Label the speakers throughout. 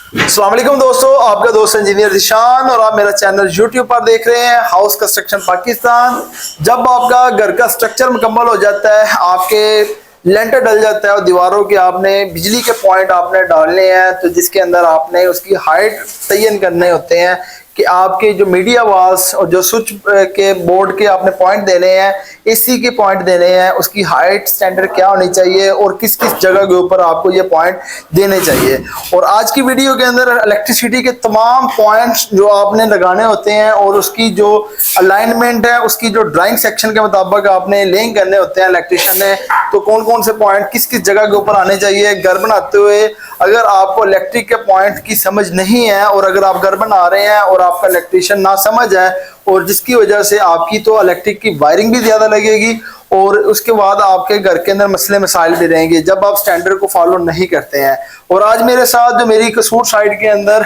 Speaker 1: अस्सलाम वालेकुम दोस्तों, आपका दोस्त इंजीनियर ज़ीशान और आप मेरा चैनल YouTube पर देख रहे हैं हाउस कंस्ट्रक्शन पाकिस्तान। जब आपका घर का स्ट्रक्चर मुकम्मल हो जाता है, आपके लेंटर डल जाता है और दीवारों के आपने बिजली के पॉइंट आपने डालने हैं, तो जिसके अंदर आपने उसकी हाइट तयन करने होते हैं कि आपके जो मीडिया वाल्स और जो स्विच के बोर्ड के आपने पॉइंट देने हैं, एसी के पॉइंट देने हैं, उसकी हाइट स्टैंडर्ड क्या होनी चाहिए और किस किस जगह के ऊपर आपको ये पॉइंट देने चाहिए। और आज की वीडियो के अंदर इलेक्ट्रिसिटी के तमाम पॉइंट्स जो आपने लगाने होते हैं और उसकी जो अलाइनमेंट है, उसकी जो ड्राइंग सेक्शन के मुताबिक आपने लेइंग करने होते हैं इलेक्ट्रिशियन ने, तो कौन कौन से पॉइंट किस किस जगह के ऊपर आने चाहिए। घर बनाते हुए अगर आपको इलेक्ट्रिक के पॉइंट की समझ नहीं है और अगर आप घर बना रहे हैं और आपका इलेक्ट्रिशियन ना समझ है और जिसकी वजह से आपकी तो इलेक्ट्रिक की वायरिंग भी ज़्यादा लगेगी और उसके बाद आपके घर के अंदर मसले मसाइल भी रहेंगे जब आप स्टैंडर्ड को फॉलो नहीं करते हैं। और आज मेरे साथ जो मेरी कसूर साइड के अंदर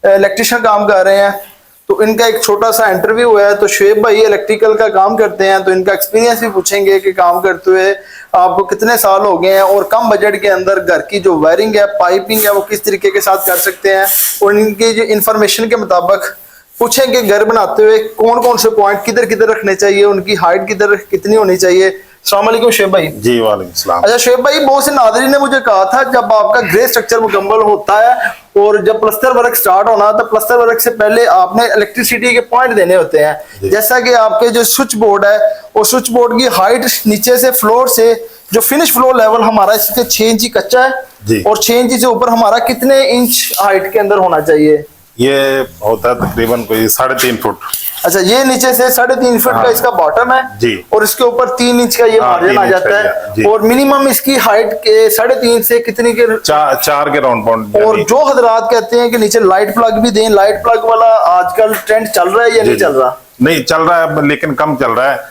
Speaker 1: इलेक्ट्रिशियन काम कर रहे हैं, तो इनका एक छोटा सा इंटरव्यू हुआ है। तो शुएब भाई इलेक्ट्रिकल का काम करते हैं, तो इनका एक्सपीरियंस भी पूछेंगे कि काम करते हुए आपको कितने साल हो गए हैं और कम बजट के अंदर घर की जो वायरिंग है, पाइपिंग है, वो किस तरीके के साथ कर सकते हैं। और इनकी जो इंफॉर्मेशन के मुताबिक पूछेंगे घर बनाते हुए कौन कौन से पॉइंट किधर किधर रखने चाहिए, उनकी हाइट किधर कितनी होनी चाहिए। अस्सलाम वालेकुम शुएब भाई।
Speaker 2: जी वालेकुम सलाम।
Speaker 1: अच्छा शुएब भाई, बहुत से नाज़रीन ने मुझे कहा था जब आपका ग्रे स्ट्रक्चर मुकम्मल होता है और जब प्लस्तर वर्क स्टार्ट होना, तो प्लस्तर वर्क से पहले आपने इलेक्ट्रिसिटी के पॉइंट देने होते हैं। जैसा कि आपके जो स्विच बोर्ड है और स्विच बोर्ड की हाइट नीचे से फ्लोर से जो फिनिश फ्लोर लेवल हमारा इसके 6 इंच कच्चा है और 6 इंच से ऊपर हमारा कितने इंच हाइट के अंदर होना चाहिए?
Speaker 2: ये होता है तकरीबन कोई 3.5 फुट।
Speaker 1: अच्छा, ये नीचे से 3.5 फुट का इसका बॉटम है
Speaker 2: जी,
Speaker 1: और इसके ऊपर 3 इंच का ये मार्जिन आ जाता है। और मिनिमम इसकी हाइट के 3.5 से कितनी के
Speaker 2: 4 के राउंड पाउंड।
Speaker 1: और जो हजरात कहते हैं कि नीचे लाइट प्लग भी दें, लाइट प्लग वाला आजकल ट्रेंड चल रहा है या नहीं चल रहा?
Speaker 2: नहीं चल रहा है लेकिन कम चल रहा है।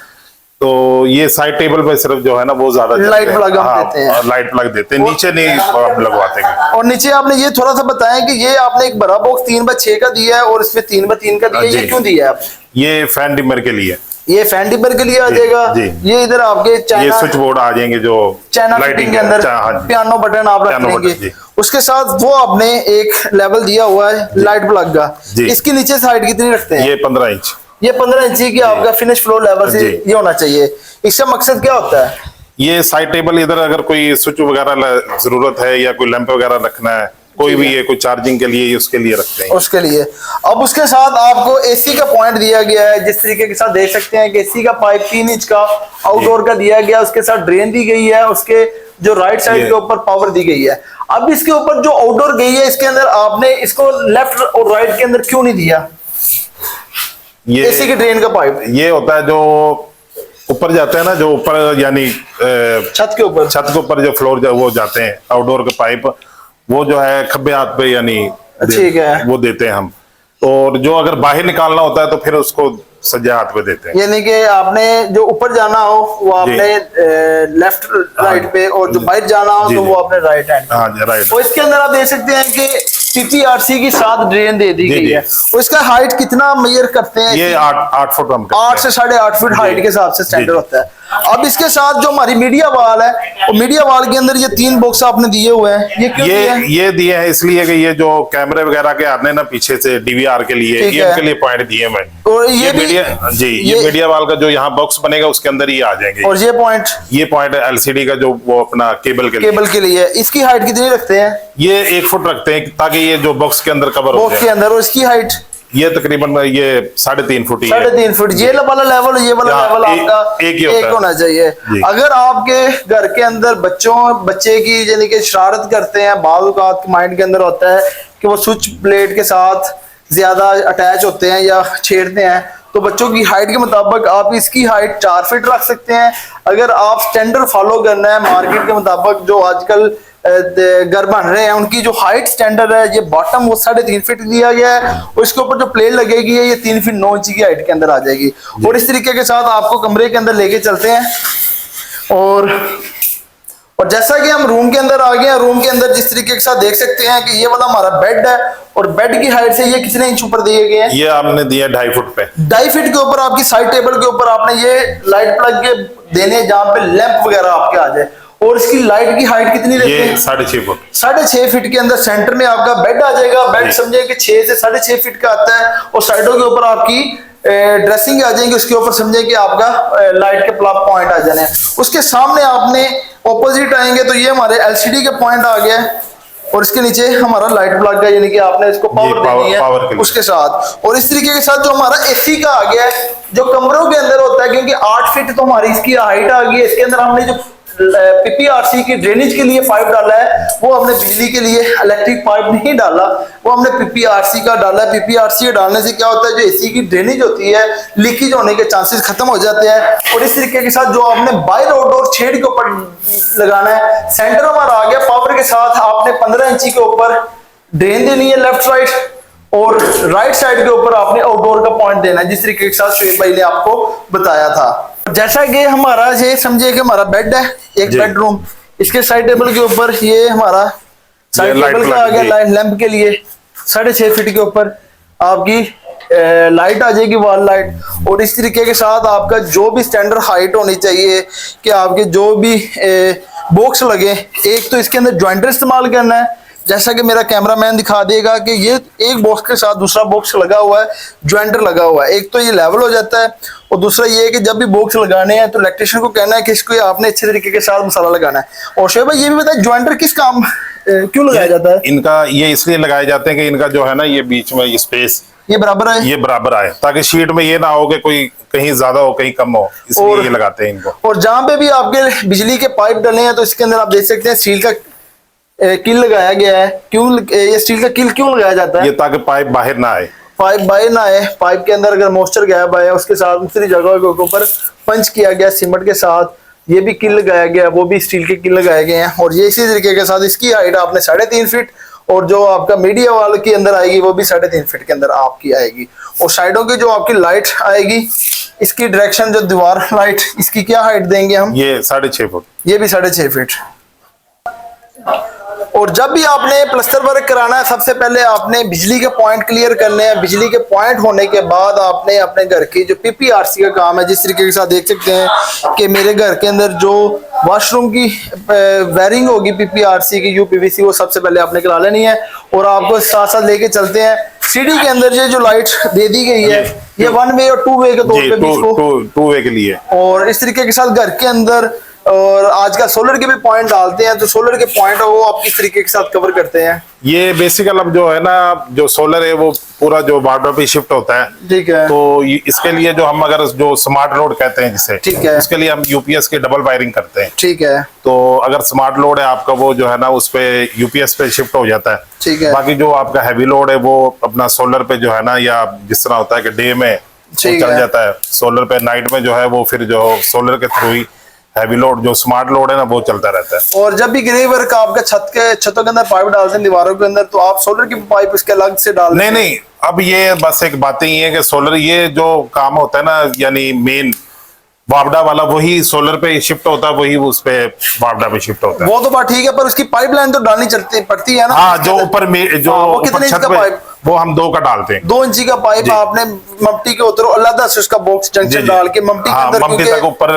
Speaker 2: तो ये साइड टेबल पे सिर्फ जो है ना वो ज्यादा
Speaker 1: लाइट प्लग हम देते हैं,
Speaker 2: लाइट प्लग देते हैं, नीचे नहीं लगवाते हैं।
Speaker 1: और नीचे आपने ये थोड़ा सा बताया कि ये आपने एक बड़ा बॉक्स 3x6 का दिया है और इसमें 3x3 का दिया है, ये क्यों दिया है आप?
Speaker 2: ये फैन डिमर के लिए,
Speaker 1: ये फैन डिमर के लिए आ जाएगा। ये इधर आपके
Speaker 2: ये स्विच बोर्ड आ जाएंगे जो
Speaker 1: लाइटिंग के अंदर पियानो बटन आप रख लेंगे। उसके साथ वो आपने एक लेवल दिया हुआ है लाइट प्लग का, इसकी नीचे साइड कितनी रखते हैं?
Speaker 2: ये 15 इंच।
Speaker 1: ये 15 इंच की आपका फिनिश फ्लोर लेवल से ये होना चाहिए। इसका मकसद क्या होता है?
Speaker 2: ये साइड टेबल इधर अगर कोई स्विच वगैरह जरूरत है या कोई लैंप वगैरह रखना है, कोई भी है, कोई चार्जिंग के लिए उसके लिए रखते हैं
Speaker 1: उसके लिए। अब उसके साथ आपको एसी का पॉइंट दिया गया है, जिस तरीके के साथ देख सकते हैं कि एसी का पाइप 3 इंच का आउटडोर का दिया गया, उसके साथ ड्रेन दी गई है, उसके जो राइट साइड के ऊपर पावर दी गई है। अब इसके ऊपर जो आउटडोर गई है, इसके अंदर आपने इसको लेफ्ट और राइट के अंदर क्यों नहीं दिया? ये एसी के ड्रेन का पाइप
Speaker 2: ये होता है जो ऊपर जाते हैं ना, जो ऊपर यानी
Speaker 1: छत के ऊपर
Speaker 2: जो फ्लोर वो जाते हैं आउटडोर के पाइप, वो जो है खब्बे हाथ पे यानी
Speaker 1: ठीक है
Speaker 2: वो देते हैं हम। और जो अगर बाहर निकालना होता है तो फिर उसको सज्जा हाथ पे देते हैं।
Speaker 1: यानी कि आपने जो ऊपर जाना हो वो आपने लेफ्ट राइट पे, और जो बाहर जाना हो तो वो आपने राइट हैंड।
Speaker 2: हाँ जी, राइट।
Speaker 1: और इसके अंदर आप देख सकते हैं कि पीपीआरसी की 7 ड्रेन दे दी गई है। और इसका हाइट कितना मेजर करते हैं?
Speaker 2: ये 8 फुट हम
Speaker 1: 8 से 8.5 फुट हाइट के हिसाब से स्टैंडर्ड होता है। अब इसके साथ जो हमारी मीडिया वाल है, और मीडिया वाल के अंदर ये 3 बॉक्स आपने दिए हुए हैं, ये क्यों दिए हैं?
Speaker 2: ये दिए हैं इसलिए कि ये जो कैमरे वगैरह के आने ना पीछे से डीवीआर के लिए, ये उनके लिए पॉइंट दिए मैं।
Speaker 1: और ये
Speaker 2: मीडिया ये मीडिया वाल का जो यहाँ बॉक्स बनेगा उसके अंदर ही आ जाएंगे।
Speaker 1: और ये पॉइंट
Speaker 2: एलसीडी का जो वो अपना केबल के लिए।
Speaker 1: इसकी हाइट कितनी रखते हैं?
Speaker 2: ये 1 फुट रखते हैं ताकि ये जो बॉक्स के अंदर कवर हो
Speaker 1: बॉक्स के अंदर। और इसकी हाइट
Speaker 2: ये तकरीबन ये 3.5 फुट।
Speaker 1: 3.5 फुट। ये वाला लेवल, ये वाला लेवल आपका एक होना चाहिए। अगर आपके घर के अंदर बच्चे की यानी कि शरारत करते हैं, बाल का माइंड के अंदर होता है कि वो स्विच प्लेट के साथ ज्यादा अटैच होते हैं या छेड़ते हैं, तो बच्चों की हाइट के मुताबिक आप इसकी हाइट 4 फीट रख सकते हैं। अगर आप स्टैंडर्ड फॉलो करना है मार्केट के मुताबिक, जो आजकल घर बन रहे हैं उनकी जो हाइट स्टैंडर्ड है, ये बॉटम वो 3.5 फीट दिया गया है और इसके ऊपर जो प्लेट लगेगी ये 3 फीट 9 इंच की हाइट के अंदर आ जाएगी। और इस तरीके के साथ आपको कमरे के अंदर लेके चलते हैं। और जैसा कि हम रूम के अंदर आ गए हैं, रूम के अंदर जिस तरीके के साथ देख सकते हैं कि ये वाला हमारा बेड है और बेड की हाइट से ये कितने इंच ऊपर दिए गए हैं?
Speaker 2: ये आपने दिया 2.5 फुट पे।
Speaker 1: 2.5 फीट के ऊपर आपकी साइड टेबल के ऊपर आपने ये लाइट प्लग के देने जहां पे लैंप वगैरह आपके आ जाए। और इसकी लाइट की हाइट कितनी रहती
Speaker 2: ये
Speaker 1: है?
Speaker 2: 6.5 फुट।
Speaker 1: 6.5 फीट के अंदर सेंटर में आपका बेड आ जाएगा। बेड समझे कि 6 से 6.5 फीट का आता है, और साइडों के ऊपर आपकी ड्रेसिंग आ जाएंगी, उसके ऊपर समझे कि आपका लाइट के प्लग पॉइंट आ जाने हैं। उसके सामने आपने ऑपोजिट आएंगे तो ये हमारे एलसीडी के पॉइंट आ गया है, और इसके नीचे हमारा लाइट प्लग है, यानी कि आपने इसको पावर देनी है उसके साथ। और इस तरीके के साथ जो हमारा एसी का आ गया है, जो कमरों के अंदर होता है, क्योंकि 8 फीट तो हमारी इसकी हाइट आ गई है। इसके अंदर हमने जो पीपीआरसी की ड्रेनेज के लिए पाइप डाला है, वो हमने बिजली के लिए इलेक्ट्रिक पाइप नहीं डाला, वो हमने पीपीआरसी का डाला है। पीपीआरसी डालने से क्या होता है, जो एसी की ड्रेनेज होती है, लीकेज होने के चांसेस खत्म हो जाते हैं। और इस तरीके के साथ जो आपने बाय रोड और शेड के ऊपर लगाना है, सेंटर हमारा आ गया पावर के साथ। आपने 15 इंची के ऊपर ड्रेन देनी है लेफ्ट राइट, और राइट साइड के ऊपर आपने आउटडोर का पॉइंट देना है, जिस तरीके के साथ शुएब भाई ने आपको बताया था। जैसा कि हमारा ये समझिए कि हमारा बेड है, एक बेडरूम, इसके साइड टेबल के ऊपर ये हमारा साइड टेबल का आ गया लाइट लैंप के लिए। 6.5 फीट के ऊपर आपकी लाइट आ जाएगी, वॉल लाइट। और इस तरीके के साथ आपका जो भी स्टैंडर्ड हाइट होनी चाहिए कि आपके जो भी बॉक्स लगे, एक तो इसके अंदर ज्वाइंटर इस्तेमाल करना है, जैसा कि मेरा कैमरामैन दिखा देगा कि ये एक बॉक्स के साथ दूसरा बॉक्स लगा हुआ है, ज्वाइंटर लगा हुआ है। एक तो ये लेवल हो जाता है, और दूसरा ये है कि जब भी बॉक्स लगाने हैं तो इलेक्ट्रिशियन को कहना है कि इसको आपने अच्छे तरीके के साथ मसाला लगाना है। और शोएब भाई ये भी बताए ज्वाइंटर किस काम क्यों लगाया जाता है?
Speaker 2: इनका ये इसलिए लगाए जाते हैं कि इनका जो है ना, ये बीच में ये स्पेस
Speaker 1: ये बराबर है,
Speaker 2: ये बराबर आए, ताकि शीट में ये ना हो कि कोई कहीं ज्यादा हो कहीं कम हो, इसलिए ये लगाते हैं इनको।
Speaker 1: और जहां पे भी आपके बिजली के पाइप डले हैं तो इसके अंदर आप देख सकते हैं स्टील का किल लगाया गया है। क्यों ये स्टील का किल क्यों लगाया जाता है?
Speaker 2: ये ताकि पाइप बाहर ना आए,
Speaker 1: पाइप बाहर ना आए। पाइप के अंदर अगर मॉइस्चर गैप आया, उसके साथ दूसरी जगह के ऊपर पंच किया गया सीमेंट के साथ, ये भी किल लगाया गया, वो भी स्टील के किल लगाए गए हैं। और ये इसी तरीके के साथ इसकी हाइट आपने 3.5 फीट, और जो आपका मीडिया वाल के अंदर आएगी वो भी 3.5 फीट के अंदर आपकी आएगी। और साइडों की जो आपकी लाइट आएगी, इसकी डायरेक्शन जो दीवार लाइट, इसकी क्या हाइट देंगे हम?
Speaker 2: ये 6.5 फुट,
Speaker 1: ये भी 6.5 फीट। और जब भी आपने प्लास्टर वर्क कराना है, सबसे पहले आपने बिजली के पॉइंट क्लियर करने हैं। बिजली के पॉइंट होने के बाद आपने अपने घर की जो पीपीआरसी का काम है, जिस तरीके के साथ देख सकते हैं कि मेरे घर के अंदर जो वॉशरूम की वायरिंग होगी पीपीआरसी की यूपीवीसी, वो सबसे पहले आपने करा लेनी है। और आपको साथ साथ लेके चलते हैं सीढ़ी के अंदर ये जो लाइट दे दी गई है, ये 1 वे और 2 वे के तौर पे भी इसको
Speaker 2: 2 वे के लिए।
Speaker 1: और इस तरीके के साथ घर के अंदर, और आजकल सोलर के भी पॉइंट डालते हैं, तो सोलर के पॉइंट वो आप किस तरीके के साथ कवर करते हैं?
Speaker 2: ये बेसिकल अब जो है ना, जो सोलर है वो पूरा जो वार्डरोब पे शिफ्ट होता है,
Speaker 1: ठीक है।
Speaker 2: तो इसके लिए जो हम अगर जो स्मार्ट लोड कहते हैं जिसे,
Speaker 1: ठीक है,
Speaker 2: उसके लिए हम यूपीएस की डबल वायरिंग करते हैं।
Speaker 1: ठीक है।
Speaker 2: तो अगर स्मार्ट लोड है आपका, वो जो है ना उस पे यूपीएस पे शिफ्ट हो जाता है।
Speaker 1: ठीक है।
Speaker 2: बाकी जो आपका हैवी लोड है वो अपना सोलर पे जो है ना, या जिस तरह होता है कि डे में चल जाता है सोलर पे, नाइट में जो है वो फिर जो सोलर के थ्रू ही हैवी लोड, जो स्मार्ट लोड है ना, वो चलता रहता है।
Speaker 1: और जब भी ग्रे वर्क आपका छतों के अंदर पाइप डालते हैं दीवारों के अंदर, तो आप सोलर की पाइप इसके अलग से डाल?
Speaker 2: नहीं, अब ये बस एक बात ही है कि सोलर ये जो काम होता है ना, यानी मेन वापडा वाला वही सोलर पे शिफ्ट होता है, वही उस पे वापडा पे शिफ्ट होता है।
Speaker 1: वो तो बात ठीक है, पर उसकी पाइपलाइन तो डालनी पड़ती है ना।
Speaker 2: हाँ, जो ऊपर में जो
Speaker 1: कितने इंच का पाइप?
Speaker 2: वो हम 2 का डालते हैं।
Speaker 1: 2 इंची का पाइप आपने मम्टी के उतरो अलग से उसका बॉक्स जंक्शन डाल के मम्टी के अंदर,
Speaker 2: मम्टी तक ऊपर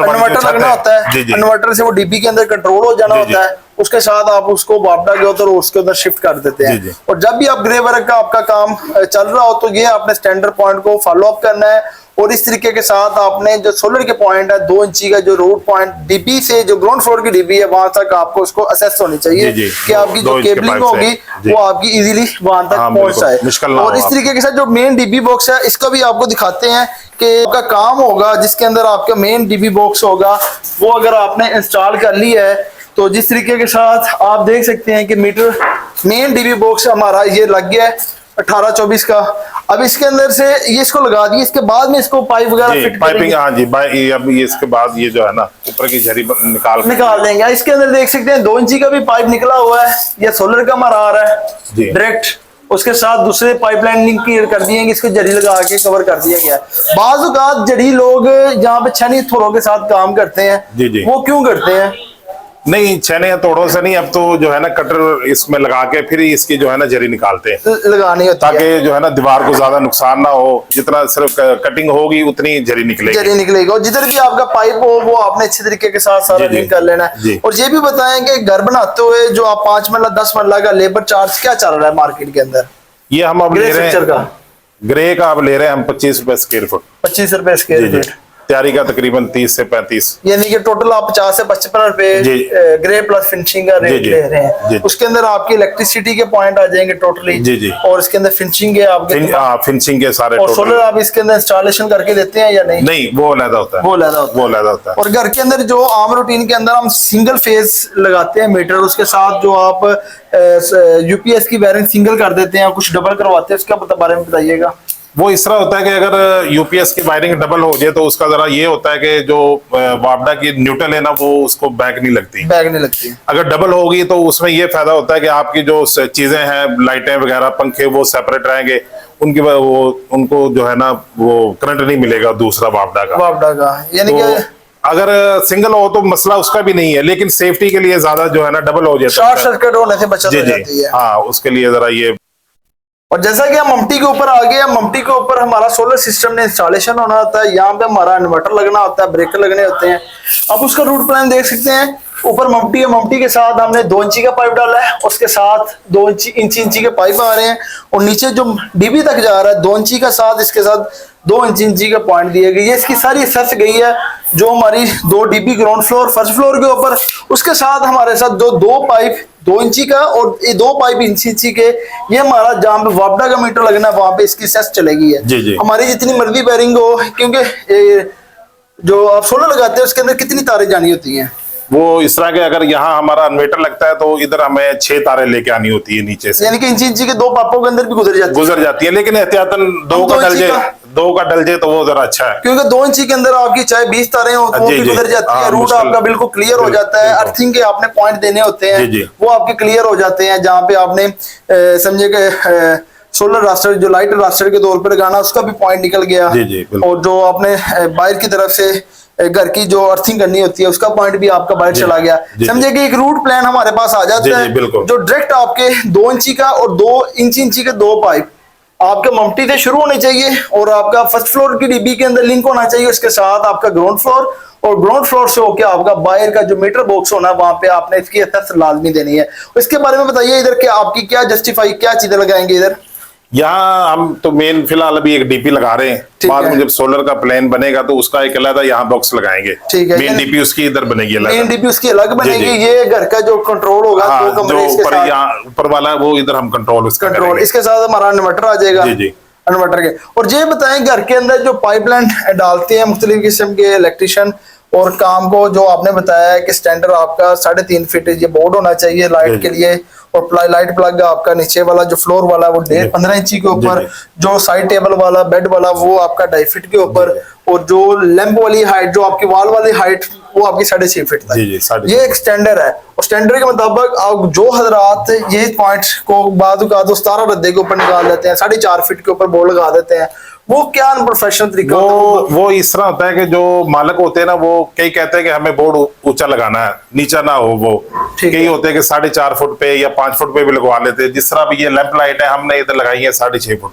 Speaker 1: इन्वर्टर लगना होता है, इन्वर्टर से वो डीपी के अंदर कंट्रोल हो जाना होता है, उसके साथ आप उसको वापडा के उधर उसके अंदर शिफ्ट कर देते हैं। और जब भी आप ग्रे वर्क का आपका काम चल रहा हो, तो ये आपने स्टैंडर्ड पॉइंट को फॉलो अप करना है। और इस तरीके के साथ आपने जो सोलर के पॉइंट है, 2 इंची का जो रूट पॉइंट डीबी से जो ग्राउंड फ्लोर की डीबी है, वहां तक आपको उसको असेस होनी चाहिए कि आपकी जो केबलिंग होगी वो आपकी इजीली वहां तक पहुंच जाए। और इस तरीके के साथ जो मेन डीबी बॉक्स है, इसका भी आपको दिखाते हैं कि आपका काम होगा, जिसके अंदर आपका मेन डीबी बॉक्स होगा, वो अगर आपने इंस्टॉल कर लिया है, तो जिस तरीके के साथ आप देख सकते हैं कि मीटर मेन डीबी बॉक्स हमारा ये लग गया है 18-24 का। अब इसके अंदर से ये इसको लगा दिए, इसके बाद में इसको पाइप वगैरह फिट
Speaker 2: पाइपिंग, हाँ जी, अब ये इसके बाद ये जो है ना ऊपर की झरी निकाल
Speaker 1: देंगे। इसके अंदर देख सकते हैं 2 इंची का भी पाइप निकला हुआ है, ये सोलर का हमारा आ रहा है डायरेक्ट, उसके साथ दूसरे पाइपलाइन लिंक कर दिए, इसको जड़ी लगा के कवर कर दिया गया। बाज़ औक़ात जड़ी लोग जहाँ पे छनी थोरों के साथ काम करते हैं, वो क्यों करते हैं?
Speaker 2: नहीं, छेने या तोड़ों से नहीं, अब तो जो है ना कटर इसमें लगा के फिर इसकी जो है ना जरी निकालते हैं,
Speaker 1: लगानी होती है
Speaker 2: ताकि जो है ना दीवार को ज्यादा नुकसान ना हो। जितना सिर्फ कटिंग होगी उतनी जरी निकलेगी।
Speaker 1: जरी निकलेगी। और जिधर भी आपका पाइप हो वो आपने अच्छे तरीके के साथ सारा लिंक कर लेना है। और ये भी बताएं कि घर बनाते हुए जो आप 5 मरला 10 मरला का लेबर चार्ज क्या चल रहा है मार्केट के अंदर?
Speaker 2: ये हम अब ले रहे
Speaker 1: स्ट्रक्चर
Speaker 2: हैं
Speaker 1: का
Speaker 2: ग्रे का, अब ले रहे हैं हम 25 रुपए स्क्वायर फुट।
Speaker 1: 25 रुपए स्क्वायर फीट।
Speaker 2: तैयारी का तकरीबन 30 से 35,
Speaker 1: यानी कि टोटल आप 50 से 55 रुपए ग्रे प्लस फिनिशिंग का रेट ले रहे हैं। उसके अंदर आपकी इलेक्ट्रिसिटी के पॉइंट आ जाएंगे टोटली।
Speaker 2: जी।
Speaker 1: और इसके अंदर फिनिशिंग के आपके
Speaker 2: फिनिशिंग के सारे।
Speaker 1: और सोलर आप इसके अंदर इंस्टॉलेशन करके देते हैं या नहीं?
Speaker 2: नहीं, वो अलग होता है,
Speaker 1: वो अलग होता है। और घर के अंदर जो आम रूटीन के अंदर हम सिंगल फेज लगाते हैं मीटर, उसके साथ जो आप यूपीएस की वायरिंग सिंगल कर देते हैं, कुछ डबल करवाते हैं, उसके बारे में बताइएगा।
Speaker 2: वो इस तरह होता है कि अगर यूपीएस की वायरिंग डबल हो जाए तो उसका जरा ये होता है कि जो वापडा की न्यूट्रल है ना वो उसको बैक नहीं लगती। अगर डबल होगी तो उसमें ये फायदा होता है कि आपकी जो चीजें हैं, लाइटें वगैरह, पंखे, वो सेपरेट रहेंगे, उनको जो है ना वो करंट नहीं मिलेगा दूसरा वापडा का।
Speaker 1: यानी कि
Speaker 2: अगर सिंगल हो तो मसला उसका भी नहीं है, लेकिन सेफ्टी के लिए ज्यादा जो है ना डबल हो जाता है,
Speaker 1: शॉर्ट सर्किट होने से बचत हो जाती है।
Speaker 2: हाँ, उसके लिए जरा ये।
Speaker 1: और जैसा कि हम ममटी के ऊपर आ गए, ममटी के ऊपर हमारा सोलर सिस्टम ने इंस्टॉलेशन होना होता है, यहाँ पे हमारा इन्वर्टर लगना होता है, ब्रेकर लगने होते हैं। अब उसका रूट प्लान देख सकते हैं। ऊपर ममटी है, ममटी के साथ हमने 2 इंची का पाइप डाला है, उसके साथ 2 इंची के पाइप आ रहे हैं। और नीचे जो डीबी तक जा रहा है 2 इंची का साथ, इसके साथ 2 इंची का पॉइंट दिए गए। ये इसकी सारी सर्च गई है जो हमारी 2 dB ground floor first floor के ऊपर। उसके साथ हमारे साथ दो पाइप 2 इंची का और ये 2 पाइप इंची के, ये हमारा जहाँ पे वापडा का मीटर लगना है वहां पे इसकी सेस चलेगी है।
Speaker 2: जी।
Speaker 1: हमारी जितनी मर्जी बेरिंग हो, क्योंकि जो आप सोलर लगाते हैं उसके अंदर कितनी तारें जानी होती हैं?
Speaker 2: वो इस तरह के, अगर यहाँ हमारा इन्वर्टर लगता है तो इधर हमें 6 तारें लेके आनी होती है नीचे से,
Speaker 1: यानी कि इंची के 2 पापों के अंदर भी गुजर जाती
Speaker 2: है, लेकिन एहतियातन 2 का डल जाए तो वो जरा अच्छा है,
Speaker 1: क्योंकि 2 इंची के अंदर आपकी चाहे 20 तारें हो तो वो भी गुजर जाती है। रूट आपका बिल्कुल क्लियर हो जाता है। अर्थिंग के आपने पॉइंट देने होते हैं, वो आपके क्लियर हो जाते हैं। जहाँ पे आपने समझे कि सोलर रास्टर, जो लाइट रास्टर के तौर पर लगाना, उसका भी पॉइंट निकल गया। और जो आपने बाहर की तरफ से घर की जो अर्थिंग करनी होती है उसका पॉइंट भी आपका बाहर चला गया। समझे कि एक रूट प्लान हमारे पास आ जाता है जो डायरेक्ट आपके 2 इंची का और 2 इंची के 2 पाइप आपके ममटी से शुरू होने चाहिए और आपका फर्स्ट फ्लोर की डीबी के अंदर लिंक होना चाहिए। उसके साथ आपका ग्राउंड फ्लोर, और ग्राउंड फ्लोर से होकर आपका बाहर का जो मीटर बॉक्स होना है वहां पे आपने इसकी असर लाजमी देनी है। इसके बारे में बताइए, इधर क्या आपकी क्या जस्टिफाई, क्या चीजें लगाएंगे इधर?
Speaker 2: यहाँ हम तो मेन फिलहाल अभी एक डीपी लगा रहे हैं। बाद में जब सोलर का प्लान बनेगा तो उसका एक अलग यहाँ बॉक्स लगाएंगे। मेन डीपी उसकी इधर बनेगी,
Speaker 1: मेन डीपी उसकी अलग बनेगी। ये घर का जो कंट्रोल होगा,
Speaker 2: हाँ,
Speaker 1: 2 कमरे
Speaker 2: जो ऊपर वाला वो इधर हम कंट्रोल
Speaker 1: इसके साथ हमारा इन्वर्टर आ जाएगा। इन्वर्टर के। और ये बताएं, घर के अंदर जो पाइपलाइन डालते हैं मुख्तलिफ किस्म के इलेक्ट्रिशियन, और काम को जो आपने बताया है कि स्टैंडर्ड आपका 3.5 फीट ये बोर्ड होना चाहिए लाइट के लिए, और लाइट प्लग आपका नीचे वाला जो फ्लोर वाला वो 15 इंची के ऊपर, जो साइड टेबल वाला बेड वाला वो आपका 2.5 फीट के ऊपर, और जो लैंप वाली हाइट, जो आपकी वॉल वाली हाइट वो आपकी 6.5 फीट तक। ये एक स्टैंडर्ड है। और स्टैंडर्ड के मुताबिक आप जो हजरात ये पॉइंट को बाद 17 रद्दे के ऊपर निकाल देते हैं, 4.5 फीट के ऊपर बोर्ड लगा देते हैं, वो क्या अनप्रोफेशनल तरीका होता है?
Speaker 2: वो इस तरह होता है कि जो मालिक होते हैं ना, वो कई कहते हैं कि हमें बोर्ड ऊंचा लगाना है, नीचा ना हो। वो कई होते हैं कि 4.5 फुट पे या 5 फुट पे भी लगवा लेते हैं। जिस तरह ये लैंप लाइट है हमने इधर लगाई है 6.5 फुट,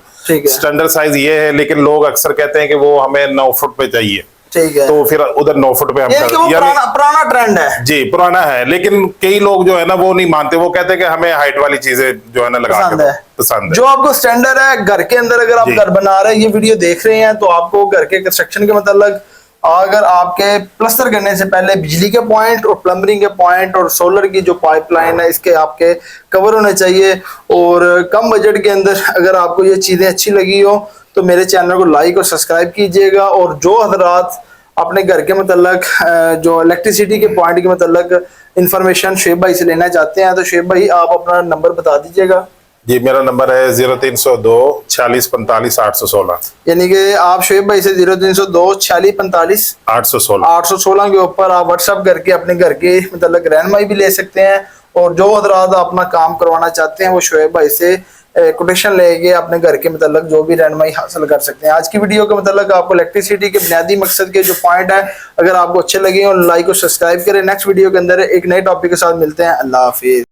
Speaker 2: स्टैंडर्ड साइज ये है, लेकिन लोग अक्सर कहते हैं कि वो हमें 9 फुट पे चाहिए।
Speaker 1: ठीक है,
Speaker 2: तो फिर उधर 9 फुट पे हम
Speaker 1: पुराना ट्रेंड है।
Speaker 2: जी, पुराना है, लेकिन कई लोग जो है ना वो नहीं मानते। वो कहते हैं कि हमें हाइट वाली चीजें जो है ना लगा के पसंद है।
Speaker 1: जो आपको स्टैंडर्ड है घर के अंदर, अगर आप घर बना रहे हैं, ये वीडियो देख रहे हैं, तो आपको घर के कंस्ट्रक्शन के मतलब अगर आपके प्लस्तर करने से पहले बिजली के पॉइंट और प्लम्बरिंग के पॉइंट और सोलर की जो पाइपलाइन है इसके आपके कवर होने चाहिए। और कम बजट के अंदर अगर आपको ये चीजें अच्छी लगी हो तो मेरे चैनल को लाइक और सब्सक्राइब कीजिएगा। और जो हजरात अपने घर के मतलब जो इलेक्ट्रिसिटी के पॉइंट के मतलब इंफॉर्मेशन शुएब भाई से लेना चाहते हैं, तो शुएब भाई आप अपना नंबर बता दीजिएगा।
Speaker 2: जी, मेरा नंबर है 0302 46 45 816।
Speaker 1: यानी कि आप शुएब भाई से 0302 46 45 816 के ऊपर आप व्हाट्सएप करके अपने घर के मतलब रहनुमाई भी ले सकते हैं। और जो हजरात अपना काम करवाना चाहते हैं वो शुएब भाई से कोटेशन लेके अपने घर के मतलब जो भी रहनुमाई हासिल कर सकते हैं। आज की वीडियो के मतलब आपको इलेक्ट्रिसिटी के बुनियादी मकसद के जो पॉइंट है अगर आपको अच्छे लगे और लाइक और सब्सक्राइब करें। नेक्स्ट वीडियो के अंदर एक नए टॉपिक के साथ मिलते हैं। अल्लाह हाफिज।